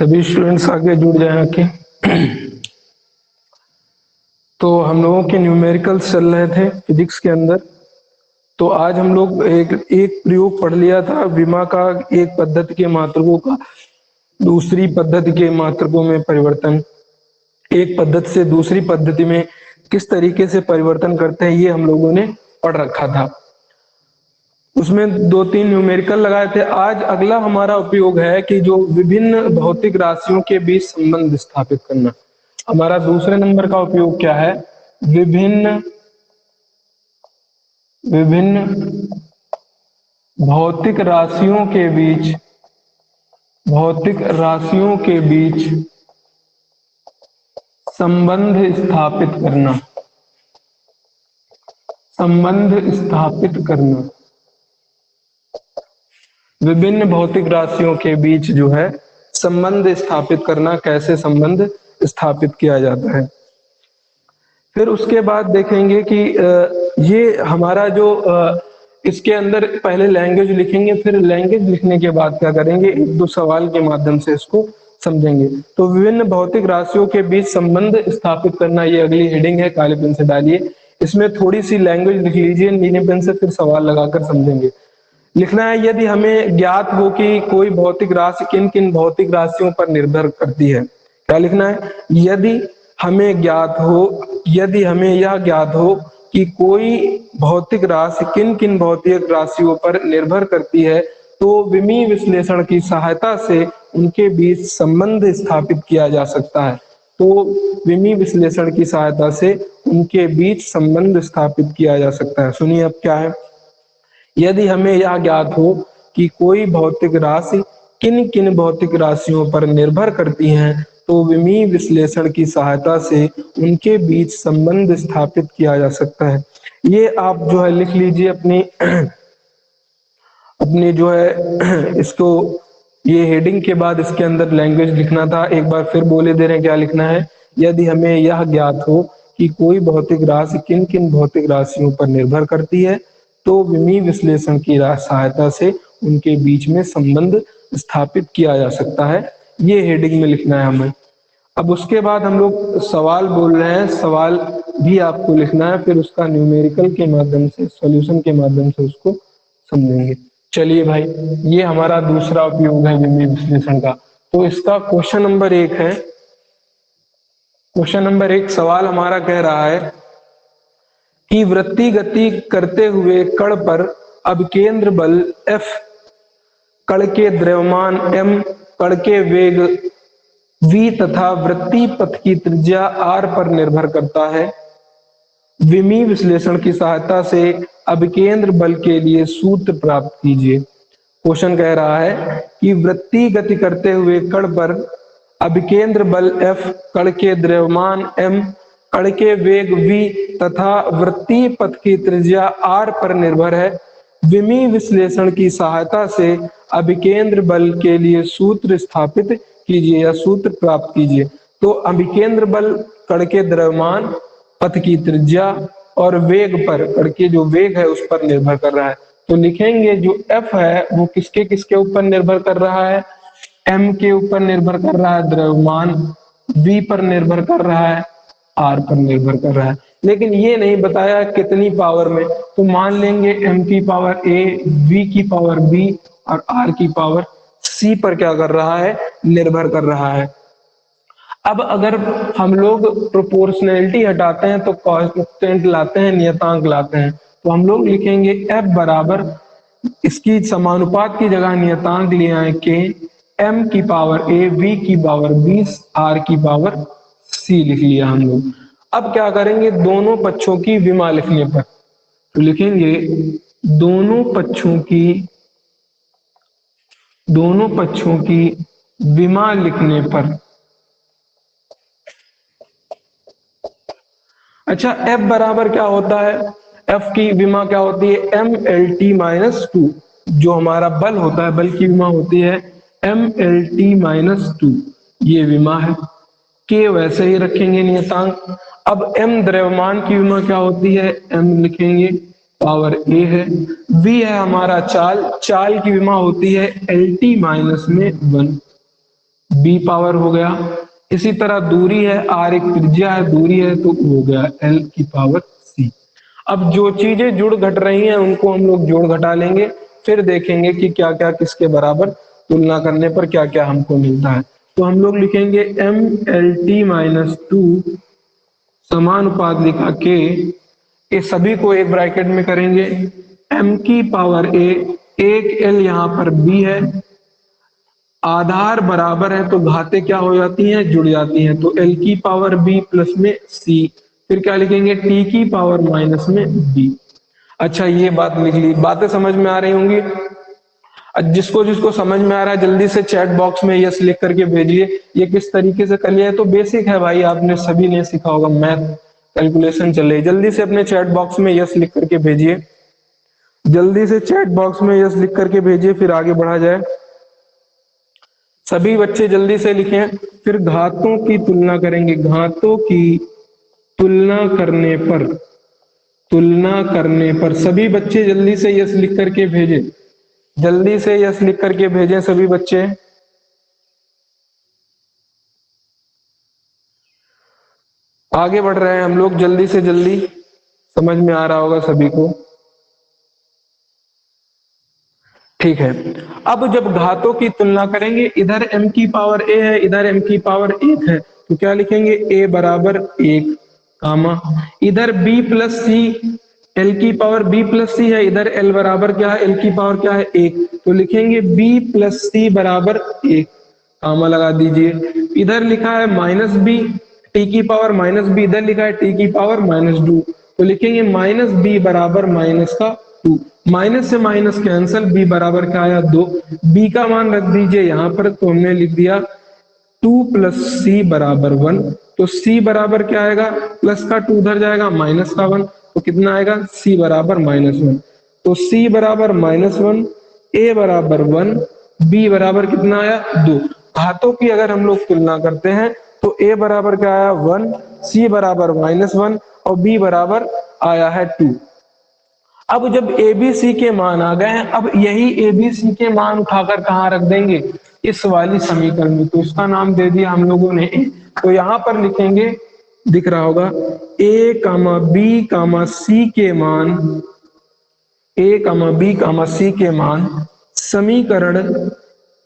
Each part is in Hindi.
सभी स्टूडेंट्स आगे जुड़ जाएं आके। तो हम लोगों के न्यूमेरिकल्स चल रहे थे फिजिक्स के अंदर। तो आज हम लोग एक एक प्रयोग पढ़ लिया था विमा का, एक पद्धति के मात्रकों का दूसरी पद्धति के मात्रकों में परिवर्तन, एक पद्धति से दूसरी पद्धति में किस तरीके से परिवर्तन करते हैं, ये हम लोगों ने पढ़ रखा था। उसमें 2-3 न्यूमेरिकल लगाए थे। आज अगला हमारा उपयोग है कि जो विभिन्न भौतिक राशियों के बीच संबंध स्थापित करना। हमारा दूसरे नंबर का उपयोग क्या है? विभिन्न विभिन्न भौतिक राशियों के बीच संबंध स्थापित करना। विभिन्न भौतिक राशियों के बीच जो है संबंध स्थापित करना, कैसे संबंध स्थापित किया जाता है। फिर उसके बाद देखेंगे कि ये हमारा जो इसके अंदर पहले लैंग्वेज लिखेंगे, फिर लैंग्वेज लिखने के बाद क्या करेंगे, एक दो सवाल के माध्यम से इसको समझेंगे। तो विभिन्न भौतिक राशियों के बीच संबंध स्थापित करना, ये अगली हेडिंग है, काले पेन से डालिए। इसमें थोड़ी सी लैंग्वेज लिख लीजिए नीले पेन से, फिर सवाल लगाकर समझेंगे। लिखना है, यदि हमें ज्ञात हो कि कोई भौतिक राशि किन किन भौतिक राशियों पर निर्भर करती है। क्या लिखना है? यदि हमें यह ज्ञात हो कि कोई भौतिक राशि किन किन भौतिक राशियों पर निर्भर करती है, तो विमीय विश्लेषण की सहायता से उनके बीच संबंध स्थापित किया जा सकता है। तो विमीय विश्लेषण की सहायता से उनके बीच संबंध स्थापित किया जा सकता है। सुनिए अब क्या है। यदि हमें यह ज्ञात हो कि कोई भौतिक राशि किन किन भौतिक राशियों पर निर्भर करती हैं, तो विमीय विश्लेषण की सहायता से उनके बीच संबंध स्थापित किया जा सकता है। ये आप जो है लिख लीजिए अपनी जो है इसको, ये हेडिंग के बाद इसके अंदर लैंग्वेज लिखना था। एक बार फिर बोले दे रहे हैं क्या लिखना है। यदि हमें यह ज्ञात हो कि कोई भौतिक राशि किन किन भौतिक राशियों पर निर्भर करती है, तो विमीय विश्लेषण की सहायता से उनके बीच में संबंध स्थापित किया जा सकता है। ये हेडिंग में लिखना है हमें। अब उसके बाद हम लोग सवाल बोल रहे हैं, सवाल भी आपको लिखना है, फिर उसका न्यूमेरिकल के माध्यम से, सॉल्यूशन के माध्यम से उसको समझेंगे। चलिए भाई, ये हमारा दूसरा उपयोग है विमीय विश्लेषण का। तो इसका क्वेश्चन नंबर 1 है। क्वेश्चन नंबर 1 सवाल हमारा कह रहा है कि वृत्तीय गति करते हुए कण पर अभिकेंद्र बल F, कण के द्रव्यमान m, कण के वेग v तथा वृत्तीय पथ की त्रिज्या r पर निर्भर करता है। विमीय विश्लेषण की सहायता से अभिकेंद्र बल के लिए सूत्र प्राप्त कीजिए। क्वेश्चन कह रहा है कि वृत्तीय गति करते हुए कण पर अभिकेंद्र बल F, कण के द्रव्यमान m, कण के वेग v तथा वृत्तीय पथ की त्रिज्या r पर निर्भर है। विमीय विश्लेषण की सहायता से अभिकेंद्र बल के लिए सूत्र स्थापित कीजिए या सूत्र प्राप्त कीजिए। तो अभिकेंद्र बल कण के द्रव्यमान, पथ की त्रिज्या और वेग पर, कण के जो वेग है उस पर निर्भर कर रहा है। तो लिखेंगे जो F है वो किसके किसके ऊपर निर्भर कर रहा है? m के ऊपर निर्भर कर रहा है द्रव्यमान, v पर निर्भर कर रहा है, r पर निर्भर कर रहा है। लेकिन ये नहीं बताया कितनी पावर में। तो मान लेंगे m की पावर a, v की पावर b और r की पावर c पर क्या कर रहा है? निर्भर कर रहा है। अब अगर हम लोग प्रोपोर्शनैलिटी हटाते हैं तो कांस्टेंट लाते हैं, नियतांक लाते हैं, तो हम लोग लिखेंगे F बराबर, इसकी समानुपात की जगह नियतांक ले आए के m की पावर a, v की पावर 20, r की पावर c लिख लिया हम लोग। अब क्या करेंगे, दोनों पक्षों की विमा लिखने पर, तो लिखेंगे दोनों पक्षों की विमा लिखने पर। अच्छा, F बराबर क्या होता है? F की विमा क्या होती है? MLT-2। जो हमारा बल होता है, बल की विमा होती है MLT-2, ये विमा है। K वैसे ही रखेंगे नियतांक। अब M द्रव्यमान की विमा क्या होती है? M लिखेंगे, पावर A है। V है हमारा चाल की विमा होती है LT-1। बी पावर हो गया। इसी तरह दूरी है आर, एक त्रिज्या है, दूरी है, तो हो गया एल की पावर सी। अब जो चीजें जुड़ घट रही हैं उनको हम लोग जोड़ घटा लेंगे, फिर देखेंगे कि क्या क्या किसके बराबर, तुलना करने पर क्या क्या हमको मिलता है। तो हम लोग लिखेंगे M L T minus two समानुपातिका के, ये सभी को एक ब्रैकेट में करेंगे, एम की पावर ए, एक एल यहाँ पर बी है, आधार बराबर है तो घातें क्या हो जाती हैं, जुड़ जाती हैं, तो एल की पावर बी प्लस में सी, फिर क्या लिखेंगे टी की पावर माइनस में बी। अच्छा ये बात लिख ली, बातें समझ में आ रही होंगी। जिसको जिसको समझ में आ रहा है जल्दी से चैट बॉक्स में यस लिख करके भेजिए। ये किस तरीके से कर लिया है तो बेसिक है भाई, आपने सभी ने सीखा होगा, मैथ कैलकुलेशन चल रही है। जल्दी से अपने चैट बॉक्स में यस लिख करके भेजिए, जल्दी से चैट बॉक्स में यस लिख करके भेजिए, फिर आगे बढ़ा जाए। सभी बच्चे जल्दी से लिखें। फिर घातों की तुलना करेंगे, घातों की तुलना करने पर, तुलना करने पर सभी बच्चे जल्दी से यस लिख करके भेजें, जल्दी से यस लिख करके भेजें सभी बच्चे। आगे बढ़ रहे हैं हम लोग जल्दी से जल्दी, समझ में आ रहा होगा सभी को। ठीक है, अब जब घातों की तुलना करेंगे, इधर m की पावर a है, इधर m की पावर 1 है, तो क्या लिखेंगे a बराबर 1, कामा इधर b प्लस सी, l की पावर b प्लस सी है, इधर l बराबर क्या है, l की पावर क्या है 1, तो लिखेंगे b प्लस सी बराबर 1, कामा लगा दीजिए। इधर लिखा है माइनस बी, टी की पावर माइनस बी, इधर लिखा है टी की पावर माइनस टू, तो लिखेंगे माइनस बी बराबर माइनस का 2, माइनस से माइनस कैंसल, बी बराबर क्या आया 2, बी का मान रख दीजिए यहाँ पर, तो हमने लिख दिया 2 प्लस सी बराबर 1, तो सी बराबर क्या आएगा, प्लस का 2 उधर जाएगा, माइनस का 1, तो कितना आएगा सी बराबर -1, तो सी बराबर -1, ए बराबर 1, बी बराबर कितना आया 2। घातों की अगर हम लोग तुलना करते हैं तो ए बराबर क्या आया 1, सी बराबर -1 और बी बराबर आया है 2। अब जब एबीसी के मान आ गए हैं, अब यही एबीसी के मान उठाकर कहाँ रख देंगे, इस वाली समीकरण में, तो इसका नाम दे दिया हम लोगों ने ए। तो यहां पर लिखेंगे, दिख रहा होगा ए कामा बी कामा सी के मान, ए कामा बी कामा सी के मान समीकरण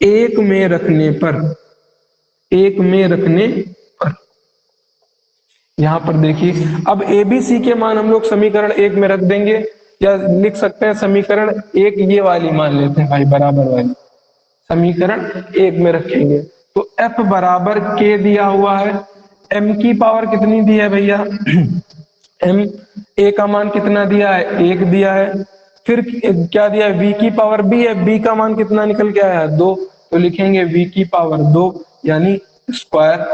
एक में रखने पर, एक में रखने पर, यहां पर देखिए अब एबीसी के मान हम लोग समीकरण एक में रख देंगे, या लिख सकते हैं समीकरण एक ये वाली मान लेते हैं भाई, बराबर वाली समीकरण एक में रखेंगे। तो एफ बराबर के दिया हुआ है, एम की पावर कितनी दी है भैया एम, ए का मान कितना दिया है 1 दिया है, फिर क्या दिया है वी की पावर बी है, बी का मान कितना निकल के आया 2, तो लिखेंगे वी की पावर 2 यानी स्क्वायर।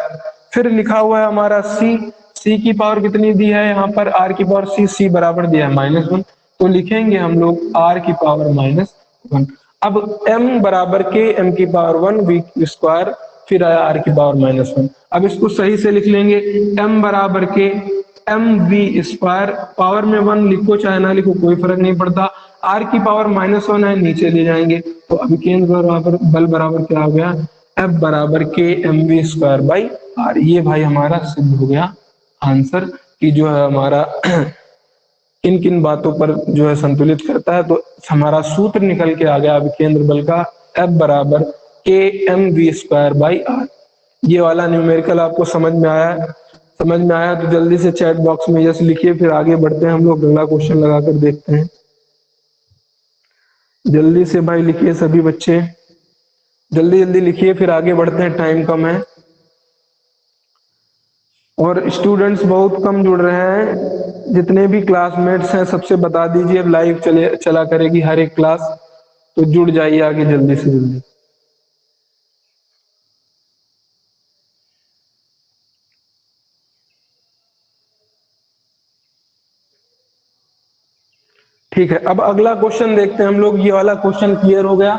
फिर लिखा हुआ है हमारा सी, सी की पावर कितनी दी है यहाँ पर आर की पावर सी, सी बराबर दिया है -1, तो लिखेंगे हम लोग आर की पावर -1। अब m बराबर के, m की पावर 1 वी स्क्वायर, फिर आया आर की पावर -1। अब इसको सही से लिख लेंगे, m बराबर K M V square, power में 1 लिखो चाहे ना लिखो कोई फर्क नहीं पड़ता, आर की पावर -1 है नीचे ले जाएंगे, तो अभिकेंद्र बराबर बल बराबर क्या हो गया, एफ बराबर K M V square by R. ये भाई हमारा सिद्ध हो गया आंसर कि जो है हमारा किन किन बातों पर जो है संतुलित करता है। तो हमारा सूत्र निकल के आ गया अभिकेंद्र बल का, एफ बराबर K M V square by R. ये वाला न्यूमेरिकल आपको समझ में आया है? समझ में आया तो जल्दी से चैट बॉक्स में यस लिखिए, फिर आगे बढ़ते हैं हम लोग अगला क्वेश्चन लगाकर देखते हैं। जल्दी से भाई लिखिए सभी बच्चे, जल्दी जल्दी लिखिए, फिर आगे बढ़ते हैं, टाइम कम है और स्टूडेंट्स बहुत कम जुड़ रहे हैं। जितने भी क्लासमेट्स हैं सबसे बता दीजिए, अब लाइव चला करेगी हर एक क्लास, तो जुड़ जाइए आगे जल्दी से जल्दी। ठीक है, अब अगला क्वेश्चन देखते हैं हम लोग। ये वाला क्वेश्चन क्लियर हो गया।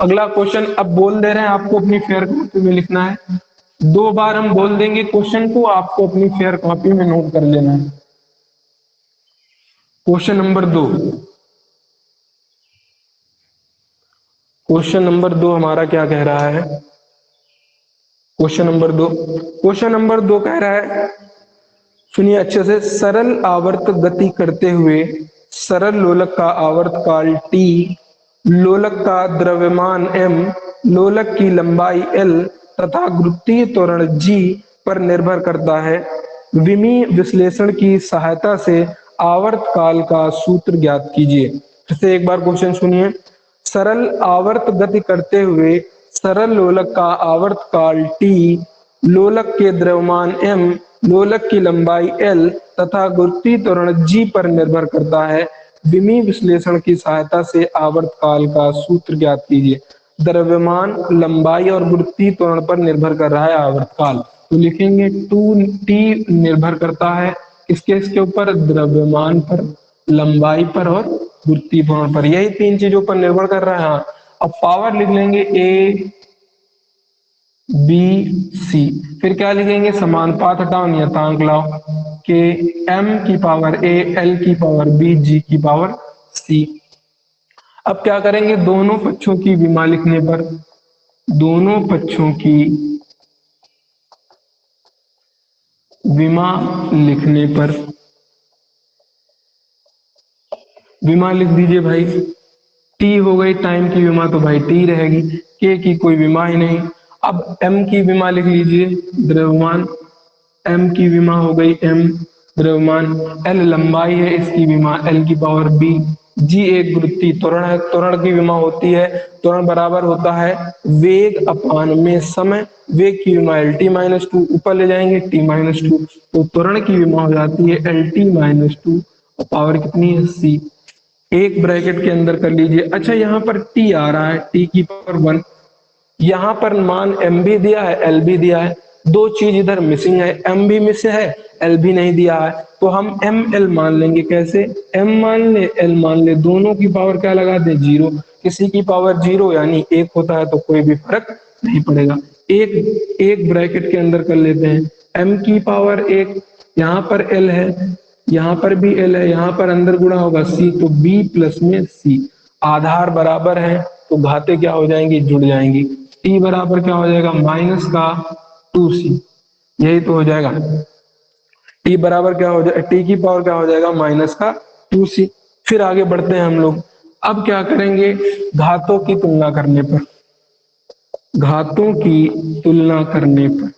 अगला क्वेश्चन अब बोल दे रहे हैं आपको अपनी फेयर कॉपी में लिखना है। 2 बार हम बोल देंगे क्वेश्चन को, आपको अपनी फेयर कॉपी में नोट कर लेना है। क्वेश्चन नंबर 2, क्वेश्चन नंबर 2 हमारा क्या कह रहा है, क्वेश्चन नंबर 2 कह रहा है, सुनिए अच्छे से, सरल आवर्त गति करते हुए सरल लोलक का आवर्त काल t, लोलक का द्रव्यमान m, लोलक की लंबाई l तथा गुरुत्वीय त्वरण g पर निर्भर करता है। विमीय विश्लेषण की सहायता से आवर्त काल का सूत्र ज्ञात कीजिए। फिर से एक बार क्वेश्चन सुनिए। सरल आवर्त गति करते हुए सरल लोलक का आवर्त काल t, लोलक के द्रव्यमान m, लोलक की लंबाई l तथा गुरुत्वीय त्वरण g पर निर्भर करता है। विमीय विश्लेषण की सहायता से आवर्त काल का सूत्र ज्ञात कीजिए। द्रव्यमान, लंबाई और गुरुत्वीय त्वरण पर निर्भर कर रहा है आवर्त काल, तो लिखेंगे 2t निर्भर करता है इसके ऊपर, द्रव्यमान पर, लंबाई पर और गुरुत्वीय त्वरण पर, यही 3 चीजों पर निर्भर कर रहा है। हाँ, अब पावर लिख लेंगे a बी सी, फिर क्या लिखेंगे, समानुपात हटाओ नियतांक लाओ, के m की पावर a, l की पावर b, g की पावर c। अब क्या करेंगे, दोनों पक्षों की विमा लिखने पर, दोनों पक्षों की विमा लिखने पर, विमा लिख दीजिए भाई, टी हो गई टाइम की विमा तो भाई टी रहेगी, के की कोई विमा ही नहीं। अब एम की विमा लिख लीजिए, द्रव्यमान, एम की विमा हो गई एम द्रव्यमान, एल लंबाई है इसकी विमा एल की पावर बी, जी एक गुरुत्वीय त्वरण है, त्वरण की विमा होती है, त्वरण बराबर होता है वेग अपान में समय, वेग की विमा एल टी माइनस टू, ऊपर ले जाएंगे टी माइनस टू, तो त्वरण की विमा हो जाती है L T minus to, power कितनी है सी, एक ब्रैकेट के अंदर कर लीजिए। अच्छा यहाँ पर t आ रहा है, t की पावर 1, यहाँ पर मान m भी दिया है l भी दिया है, दो चीज इधर मिसिंग है, m भी मिस है l भी नहीं दिया है, तो हम m l मान लेंगे। कैसे, m मान ले l मान ले, दोनों की पावर क्या लगा दे 0, किसी की पावर 0 यानी 1 होता है तो कोई भी फर्क नहीं पड़ेगा। एक ब्रैकेट के अंदर कर लेते हैं, m की पावर 1, यहाँ पर l है, यहाँ पर भी l है, यहाँ पर अंदर गुणा होगा c, तो b प्लस में c, आधार बराबर है तो घाते क्या हो जाएंगी, जुड़ जाएंगी। t बराबर क्या हो जाएगा, माइनस का 2c, यही तो हो जाएगा। t बराबर क्या हो जाएगा, t की पावर क्या हो जाएगा, माइनस का 2c। फिर आगे बढ़ते हैं हम लोग, अब क्या करेंगे, घातों की तुलना करने पर, घातों की तुलना करने पर,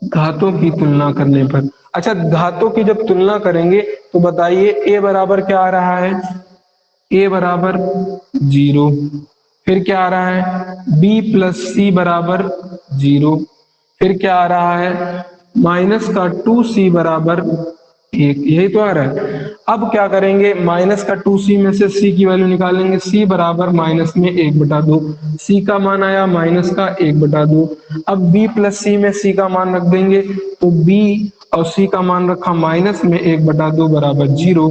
घातों की तुलना करने पर, अच्छा घातों की जब तुलना करेंगे तो बताइए a बराबर क्या आ रहा है, a बराबर 0, फिर क्या आ रहा है b प्लस सी बराबर 0, फिर क्या आ रहा है माइनस का 2c बराबर 1, यही तो आ रहा है। अब क्या करेंगे, माइनस का 2c में से c की वैल्यू निकालेंगे, c बराबर माइनस में 1/2, c का मान आया माइनस का 1/2। अब b प्लस सी में c का मान रख देंगे, तो b और c का मान रखा माइनस में 1/2 बराबर 0,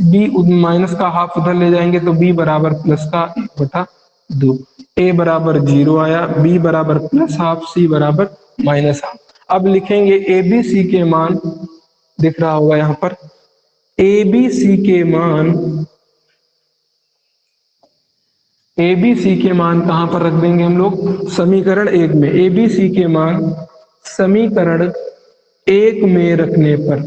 b माइनस का हाफ उधर ले जाएंगे तो b बराबर प्लस का 1/2, a बराबर 0 आया, b बराबर प्लस हाफ, c बराबर माइनस हाफ। अब लिखेंगे ए बी सी के मान, दिख रहा होगा यहाँ पर, ए बी सी के मान, ए बी सी के मान कहां पर रख देंगे हम लोग, समीकरण 1 में, ए बी सी के मान समीकरण 1 में रखने पर,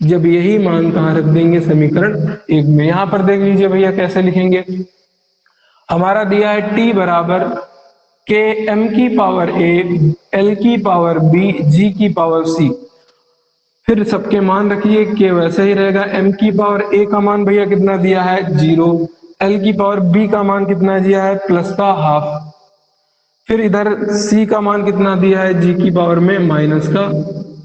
जब यही मान कहां रख देंगे, समीकरण 1 में। यहां पर देख लीजिए भैया कैसे लिखेंगे, हमारा दिया है t बराबर के m की पावर a, l की पावर b, g की पावर c, फिर सबके मान रखिए के वैसे ही रहेगा, m की पावर a का मान भैया कितना दिया है 0, l की पावर b का मान कितना दिया है प्लस का हाफ, फिर इधर c का मान कितना दिया है g की पावर में माइनस का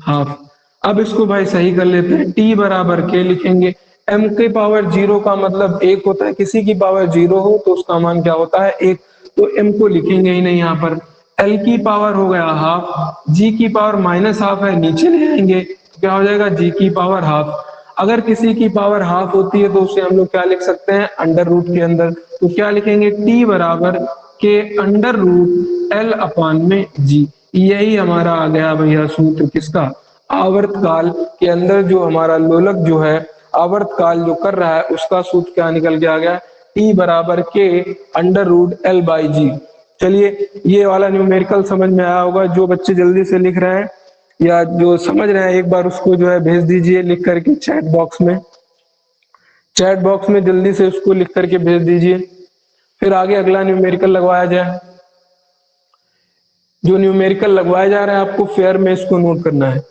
हाफ। अब इसको भाई सही कर लेते हैं, t बराबर के लिखेंगे, m की पावर 0 का मतलब 1 होता है, किसी की पावर 0 हो तो उसका मान क्या होता है 1, तो m को लिखेंगे ही नहीं यहाँ पर। l की पावर हो गया हाफ, g की पावर माइनस हाफ है, नीचे ले आएंगे तो क्या हो जाएगा g की पावर हाफ। अगर किसी की पावर हाफ होती है तो उसे हम लोग क्या लिख सकते हैं, अंडर रूट के अंदर, तो क्या लिखेंगे t बराबर के अंडर रूट l अपान में g, यही हमारा आ गया भैया सूत्र किसका, आवर्त काल के अंदर जो हमारा लोलक जो है आवर्त काल जो कर रहा है उसका सूत्र क्या निकल के आ गया, E बराबर K under root L by g. चलिए ये वाला न्यूमेरिकल समझ में आया होगा। जो बच्चे जल्दी से लिख रहे हैं या जो समझ रहे हैं एक बार उसको जो है भेज दीजिए लिख करके चैट बॉक्स में। चैट बॉक्स में जल्दी से उसको लिख करके भेज दीजिए। फिर आगे अगला न्यूमेरिकल लगवाया जाए। जो न्यूमेरिकल लगवाया जा रहा है आपको फेयर में इसको नोट करना है।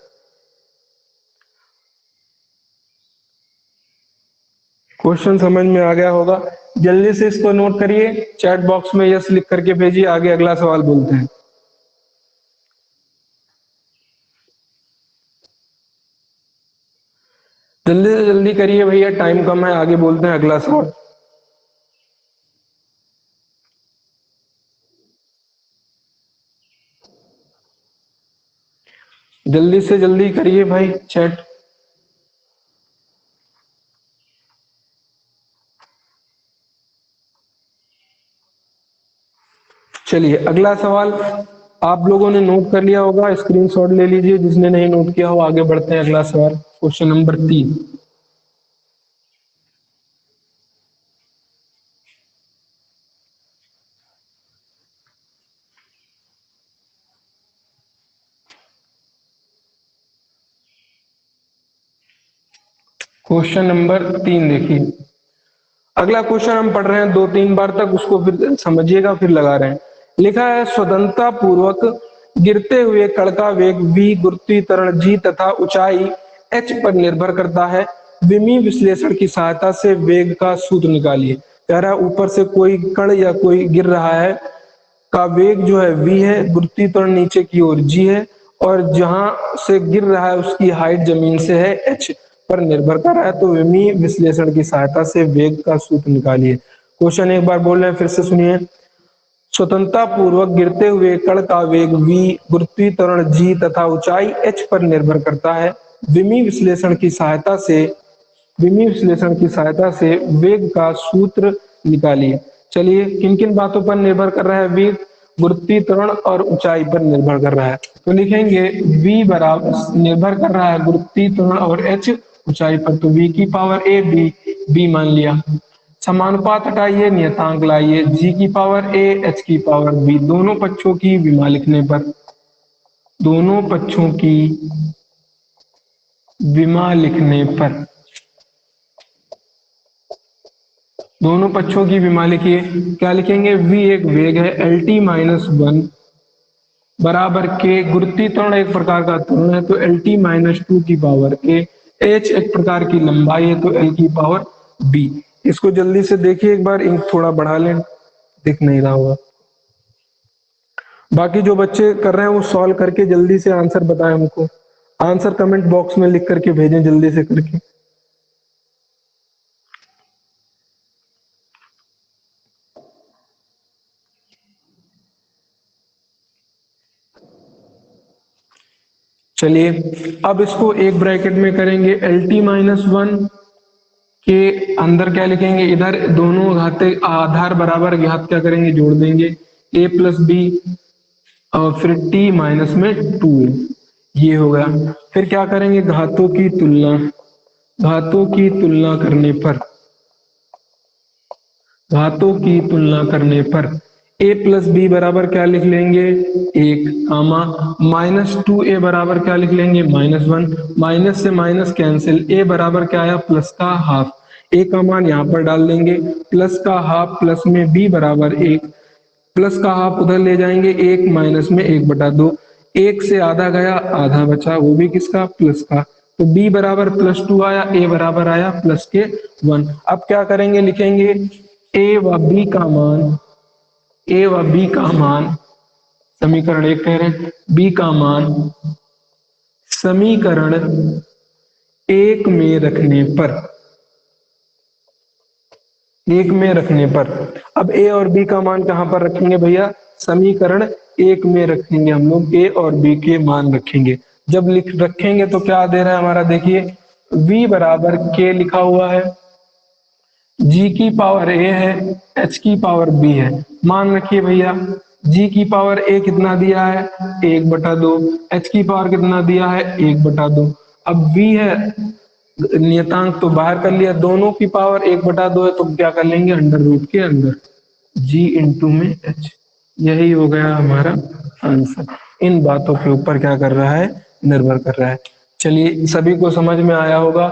क्वेश्चन समझ में आ गया होगा, जल्दी से इसको नोट करिए, चैट बॉक्स में यस लिख करके भेजिए। आगे अगला सवाल बोलते हैं। जल्दी से जल्दी करिए भैया, टाइम कम है। आगे बोलते हैं अगला सवाल। जल्दी से जल्दी करिए भाई चैट। चलिए अगला सवाल आप लोगों ने नोट कर लिया होगा, स्क्रीनशॉट ले लीजिए। जिसने नहीं नोट किया हो आगे बढ़ते हैं। अगला सवाल क्वेश्चन नंबर 3। क्वेश्चन नंबर 3 देखिए। अगला क्वेश्चन हम पढ़ रहे हैं 2-3 बार तक, उसको फिर समझिएगा फिर लगा रहे हैं। लिखा है स्वतंत्रता पूर्वक गिरते हुए कण का वेग v गुरुत्वीय त्वरण g तथा ऊंचाई h पर निर्भर करता है। विमीय विश्लेषण की सहायता से वेग का सूत्र निकालिए। कह रहा है ऊपर से कोई कण या कोई गिर रहा है का वेग जो है v है, गुरुत्वीय त्वरण नीचे की ओर g है, और जहां से गिर रहा है उसकी हाइट जमीन से है h पर निर्भर कर रहा है। तो विमीय विश्लेषण की सहायता से वेग का सूत्र निकालिए। क्वेश्चन एक बार बोल रहे हैं, फिर से सुनिए। स्वतंत्रता पूर्वक गिरते हुए कण का वेग v गुरुत्वीय त्वरण g तथा ऊंचाई h पर निर्भर करता है। विमीय विश्लेषण की सहायता से वेग का सूत्र निकालिए। चलिए किन किन बातों पर निर्भर कर रहा है वेग? गुरुत्वीय त्वरण और ऊंचाई पर निर्भर कर रहा है। तो लिखेंगे v बराबर निर्भर कर रहा है गुरुत्वीय त्वरण और h ऊंचाई पर। तो v की पावर a b मान लिया। समानुपात हटाइए, नियतांक लाइए। g की पावर a h की पावर b, दोनों पक्षों की विमा लिखने पर दोनों पक्षों की विमा लिखिए। क्या लिखेंगे? v एक वेग है, lt माइनस 1 बराबर k, गुरुत्वीय त्वरण एक प्रकार का त्वरण है तो lt माइनस 2 की पावर a, h एक प्रकार की लंबाई है तो l की पावर b। इसको जल्दी से देखिए एक बार, इंक थोड़ा बढ़ा लें, दिख नहीं रहा होगा। बाकी जो बच्चे कर रहे हैं वो सॉल्व करके जल्दी से आंसर बताएं हमको। आंसर कमेंट बॉक्स में लिख करके भेजें जल्दी से करके। चलिए अब इसको एक ब्रैकेट में करेंगे। lt माइनस 1 के अंदर क्या लिखेंगे? इधर दोनों घाते आधार बराबर घात क्या करेंगे? जोड़ देंगे a प्लस बी और फिर t माइनस में 2a, ये हो गया। फिर क्या करेंगे? घातों की तुलना करने पर a प्लस बी बराबर क्या लिख लेंगे? 1 कामा माइनस 2a बराबर क्या लिख लेंगे? माइनस 1। माइनस से माइनस कैंसिल, a बराबर क्या आया? प्लस का हाफ। a का मान यहाँ पर डाल देंगे, प्लस का हाफ प्लस में b बराबर 1, प्लस का हाफ उधर ले जाएंगे, 1 माइनस में 1/2, 1 से आधा गया आधा बचा, वो भी किसका? प्लस का। तो b बराबर प्लस 2 आया, a बराबर आया प्लस के 1। अब क्या करेंगे? लिखेंगे a व b का मान समीकरण 1 कह रहे हैं, b का मान समीकरण 1 में रखने पर अब a और b का मान कहां पर रखेंगे भैया? समीकरण 1 में रखेंगे। हम लोग a और b के मान रखेंगे। जब लिख रखेंगे तो क्या दे रहा है हमारा? देखिए v बराबर k लिखा हुआ है, g की पावर a है, h की पावर b है। मान रखिए भैया, g की पावर a कितना दिया है? 1/2। h की पावर कितना दिया है? 1/2। अब v है नियतांक तो बाहर कर लिया, दोनों की पावर 1/2 है, तो क्या कर लेंगे, अंडर रूट के अंदर जी इंटू में एच। यही हो गया हमारा आंसर। इन बातों के ऊपर क्या कर रहा है, निर्भर कर रहा है। चलिए, सभी को समझ में आया होगा।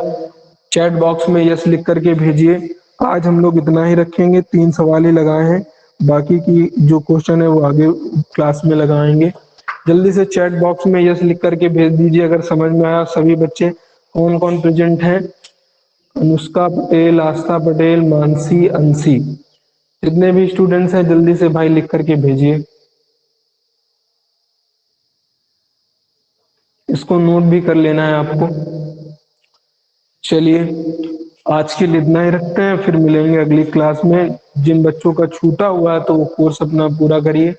चैट बॉक्स में यस लिख करके भेजिए। आज हम लोग इतना ही रखेंगे, 3 सवाल ही लगाए हैं, बाकी की जो क्वेश्चन है वो आगे क्लास में लगाएंगे। जल्दी से चैट बॉक्स में यस लिख करके भेज दीजिए अगर समझ में आया। सभी बच्चे कौन कौन प्रेजेंट हैं, अनुष्का पटेल, आस्था पटेल, मानसी, अंशी, जितने भी स्टूडेंट्स हैं जल्दी से भाई लिख करके भेजिए। इसको नोट भी कर लेना है आपको। चलिए, आज के लिए इतना ही रखते हैं, फिर मिलेंगे अगली क्लास में। जिन बच्चों का छूटा हुआ है तो वो कोर्स अपना पूरा करिए,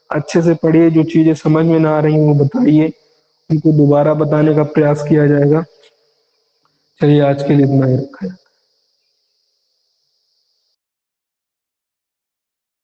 अच्छे से पढ़िए, जो चीजें समझ में ना आ रही वो बताइए, उनको दोबारा बताने का प्रयास किया जाएगा। चलिए, आज के लिए इतना ही रखा है।